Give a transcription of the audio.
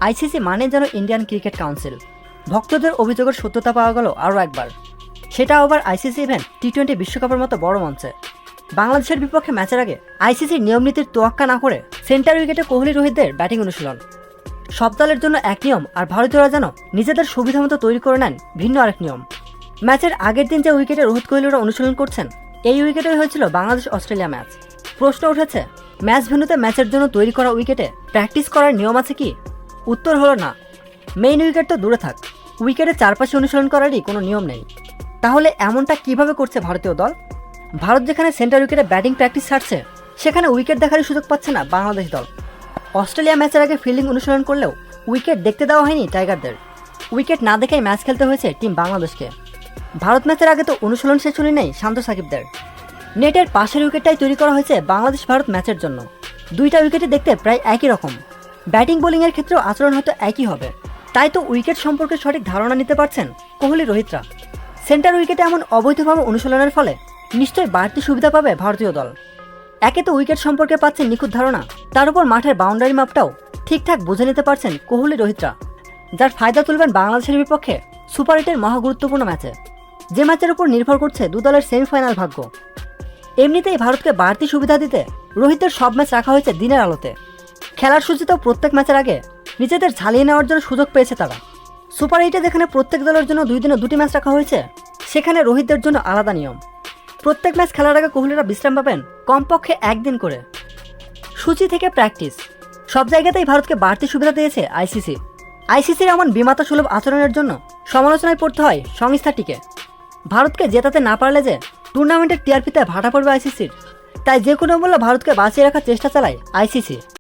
ICC মানে যেন Indian cricket council. ভক্তদের অভিযোগের সত্যতা পাওয়া গেল আরও একবার, সেটা আবার আইসিসি ইভেন্ট টি-20 বিশ্বকাপের মতো বড় মঞ্চে। বাংলাদেশের বিপক্ষে ম্যাচের আগে আইসিসির নিয়ম নীতির তোয়াক্কা না করে সেন্টার উইকেটে কোহলি রোহিতদের ব্যাটিং অনুশীলন। সব দলের জন্য এক নিয়ম, আর ভারতীয়রা যেন নিজেদের সুবিধা মতো তৈরি করে নেন ভিন্ন আরেক নিয়ম। ম্যাচের আগের দিন যে উইকেটে রোহিত কোহলিরা অনুশীলন করছেন, এই উইকেটেই হয়েছিল বাংলাদেশ অস্ট্রেলিয়া ম্যাচ। প্রশ্ন উঠেছে, ম্যাচ ভেন্যুতে ম্যাচের জন্য তৈরি করা উইকেটে প্র্যাকটিস করার নিয়ম আছে কি? উত্তর হলো না। মেইন উইকেট তো দূরে থাক, উইকেটের চারপাশে অনুশীলন করারই কোনো নিয়ম নেই। তাহলে এমনটা কিভাবে করছে ভারতীয় দল? ভারত যেখানে সেন্টার উইকেটে ব্যাটিং প্র্যাকটিস ছাড়ছে, সেখানে উইকেট দেখারই সুযোগ পাচ্ছে না বাংলাদেশ দল। অস্ট্রেলিয়া ম্যাচের আগে ফিল্ডিং অনুশীলন করলেও উইকেট দেখতে দেওয়া হয়নি টাইগারদের। উইকেট না দেখেই ম্যাচ খেলতে হয়েছে টিম বাংলাদেশকে। ভারত ম্যাচের আগে তো অনুশীলন সেশনই নেই শান্ত সাকিবদের। নেটের পাশের উইকেটটাই তৈরি করা হয়েছে বাংলাদেশ ভারত ম্যাচের জন্য। দুইটা উইকেটই দেখতে প্রায় একই রকম, ব্যাটিং বোলিংয়ের ক্ষেত্রেও আচরণ হয়তো একই হবে। তাই তো উইকেট সম্পর্কে সঠিক ধারণা নিতে পারছেন কোহলি রোহিতরা। সেন্টার উইকেটে এমন অবৈধভাবে অনুশীলনের ফলে নিশ্চয়ই বাড়তি সুবিধা পাবে ভারতীয় দল। একে তো উইকেট সম্পর্কে পাচ্ছেন নিখুঁত ধারণা, তার উপর মাঠের বাউন্ডারি মাপটাও ঠিকঠাক বুঝে নিতে পারছেন কোহলি রোহিতরা, যার ফায়দা তুলবেন বাংলাদেশের বিপক্ষে সুপার 8-এর মহা গুরুত্বপূর্ণ ম্যাচে, যে ম্যাচের উপর নির্ভর করছে দু দলের সেমিফাইনাল ভাগ্য। এমনিতেই ভারতকে বাড়তি সুবিধা দিতে রোহিতের সব ম্যাচ রাখা হয়েছে দিনের আলোতে। খেলার সূচিতেও প্রত্যেক ম্যাচের আগে নিজেদের ঝালিয়ে নেওয়ার জন্য সুযোগ পেয়েছে তারা। সুপার 8-এ যেখানে প্রত্যেক দলের জন্য 2 দিনে 2টি ম্যাচ রাখা হয়েছে, সেখানে রোহিতদের জন্য আলাদা নিয়ম। প্রত্যেক ম্যাচ খেলার আগে কোহলিরা বিশ্রাম পাবেন কমপক্ষে 1 দিন করে। সূচি থেকে প্র্যাকটিস, সব জায়গাতেই ভারতকে বাড়তি সুবিধা দিয়েছে আইসিসি। আইসিসির এমন বিমাতা সুলভ আচরণের জন্য সমালোচনায় পড়তে হয় সংস্থাটিকে। ভারতকে জেতাতে না পারলে যে টুর্নামেন্টের টিআরপিতে ভাটা পড়বে আইসিসির, তাই যে কোনো মূল্যে ভারতকে বাঁচিয়ে রাখার চেষ্টা চালায় আইসিসি।